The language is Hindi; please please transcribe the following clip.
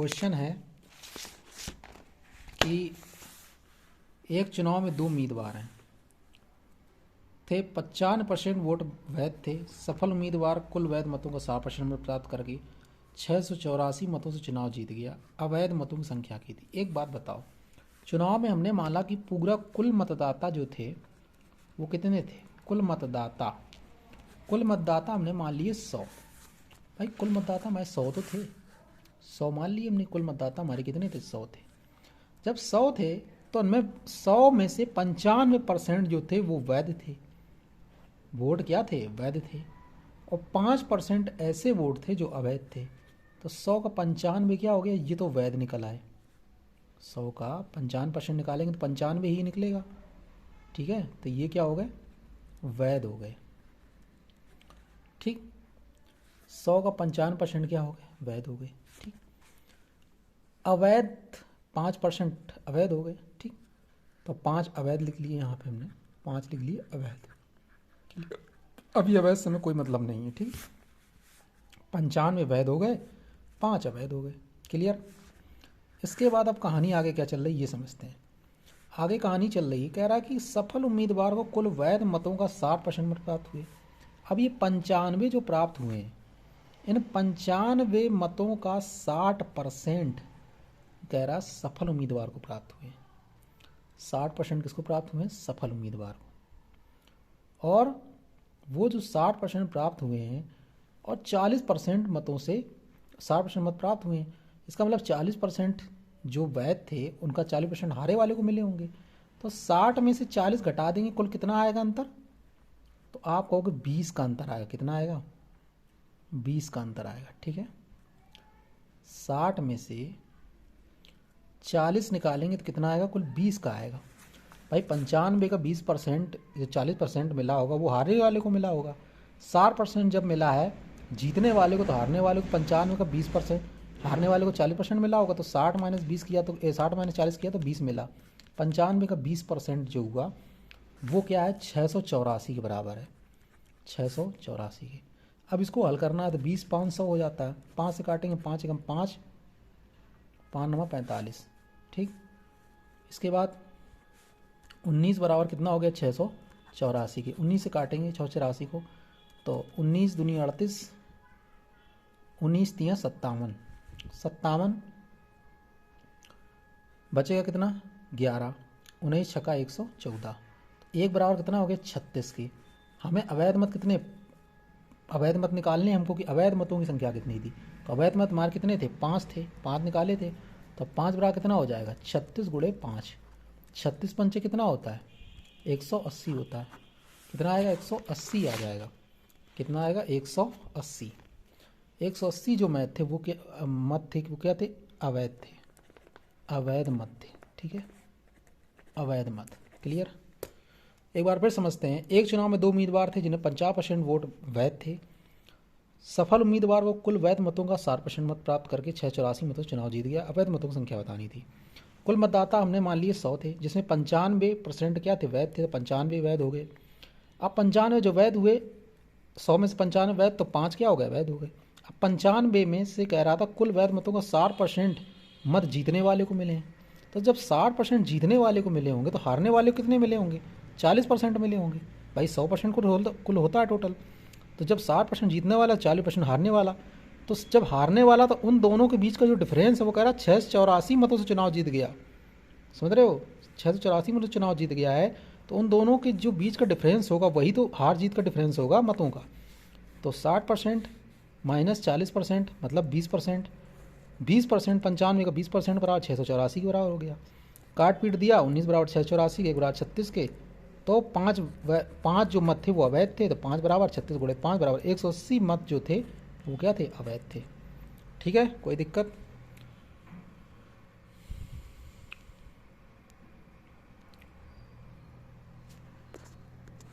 क्वेश्चन है कि एक चुनाव में दो उम्मीदवार हैं थे। 55% वोट वैध थे। सफल उम्मीदवार कुल वैध मतों का 60% में प्राप्त करके 684 मतों से चुनाव जीत गया। अवैध मतों की संख्या की थी। एक बात बताओ, चुनाव में हमने माना कि पूरा कुल मतदाता जो थे वो कितने थे? कुल मतदाता हमने मान लिए 100। भाई कुल मतदाता हमारे 100 तो थे, 100 मान लिए हमने। कुल मतदाता हमारे कितने थे? 100 थे। जब 100 थे तो उनमें 100 में से 95% जो थे वो वैध थे। वोट क्या थे? वैध थे। और 5% ऐसे वोट थे जो अवैध थे। तो 100 का 95 क्या हो गया? ये तो वैध निकल आए। 100 का 55% निकालेंगे तो 95 ही निकलेगा। ठीक है, तो ये क्या हो गए? वैध हो गए। ठीक, 100 का 55% क्या हो गए? वैध हो गए। ठीक, अवैध 5% अवैध हो गए। ठीक, तो 5 अवैध लिख लिए यहाँ पे हमने, 5 लिख लिए अवैध। अभी अवैध से हमें कोई मतलब नहीं है। ठीक, 95 वैध हो गए, 5 अवैध हो गए। क्लियर? इसके बाद अब कहानी आगे क्या चल रही ये समझते हैं। आगे कहानी चल रही है, कह रहा है कि सफल उम्मीदवार को कुल वैध मतों का 60% मत प्राप्त हुए। अब ये 95 जो प्राप्त हुए हैं, इन 95 मतों का 60% कह रहा सफल उम्मीदवार को प्राप्त हुए। 60% किसको प्राप्त हुए? सफल उम्मीदवार को। और वो जो 60% प्राप्त हुए हैं और 40% मतों से 60% मत प्राप्त हुए हैं, इसका मतलब 40% जो वैध थे उनका 40% हारे वाले को मिले होंगे। तो 60 में से 40 घटा देंगे, कुल कितना आएगा अंतर? तो आप कहोगे 20 का अंतर आएगा। कितना आएगा? 20 का अंतर आएगा। ठीक है, 60 में से 40 निकालेंगे तो कितना आएगा? कुल 20 का आएगा। भाई 95 का 20% जो 40% मिला होगा वो हारने वाले को मिला होगा। 60% जब मिला है जीतने वाले को तो हारने वाले को 95 का 20%, हारने वाले को 40% मिला होगा। तो 60 माइनस 20 किया तो 60 माइनस 40 किया तो 20 मिला। 95 का 20% जो हुआ वो क्या है? 684 के बराबर है। 684 के। अब इसको हल करना है तो 20 500 हो जाता है। 5 से काटेंगे, 5 एकम 5, 5 9 45। ठीक, इसके बाद 19 बराबर कितना हो गया? 684 के। 19 से काटेंगे 684 को तो 19 दूनी 38, 19 तियाँ 57, 57 बचेगा कितना? 11, 19 छक्का 114। एक बराबर कितना हो गया? 36 की। हमें अवैध मत कितने? अवैध मत निकालने हमको कि अवैध मतों की संख्या कितनी थी। तो अवैध मत हमारे कितने थे? 5 थे, 5 निकाले थे। तो 5 बराबर कितना हो जाएगा? 36 गुणे 5। 36 पंचे कितना होता है? 180 होता है। कितना आएगा? 180 आ जाएगा। कितना आएगा? 180। 180 जो मत थे वो मत थे वो क्या थे? अवैध थे, अवैध मत थे। ठीक है, अवैध मत। क्लियर? एक बार फिर समझते हैं। एक चुनाव में दो उम्मीदवार थे जिन्हें 50% वोट वैध थे। सफल उम्मीदवार को कुल वैध मतों का 60% मत प्राप्त करके 684 मतों से चुनाव जीत गया। अवैध मतों की संख्या बतानी थी। कुल मतदाता हमने मान लिए 100 थे, जिसमें 95% क्या थे? वैध थे। तो 95 वैध हो गए। अब 95 जो वैध हुए, 100 में से 95 वैध तो 5 क्या हो गए? वैध हो गए। अब 95 में से कह रहा था कुल वैध मतों का 60% मत जीतने वाले को मिले हैं। तो जब 60% जीतने वाले को मिले होंगे तो हारने वाले को कितने मिले होंगे? 40% मिले होंगे। भाई 100% कुल होता है टोटल। तो जब 60% जीतने वाला, 40% हारने वाला, तो जब हारने वाला तो उन दोनों के बीच का जो डिफरेंस है वो कह रहा है 684 मतों से चुनाव जीत गया। समझ रहे हो? 684 मतों से चुनाव जीत गया है। तो उन दोनों के जो बीच का डिफरेंस होगा वही तो हार जीत का डिफरेंस होगा मतों का। तो 60% माइनस 40% मतलब 20%। 20% 95 का 20% बराबर 684 के बराबर हो गया। काट पीट दिया, 19 बराबर 684 के, 1 बराबर 36 के। तो 5 जो मत थे वो अवैध थे। तो 5 बराबर 36 गुणे 5 बराबर 180 मत जो थे वो क्या थे? अवैध थे। ठीक है, कोई दिक्कत?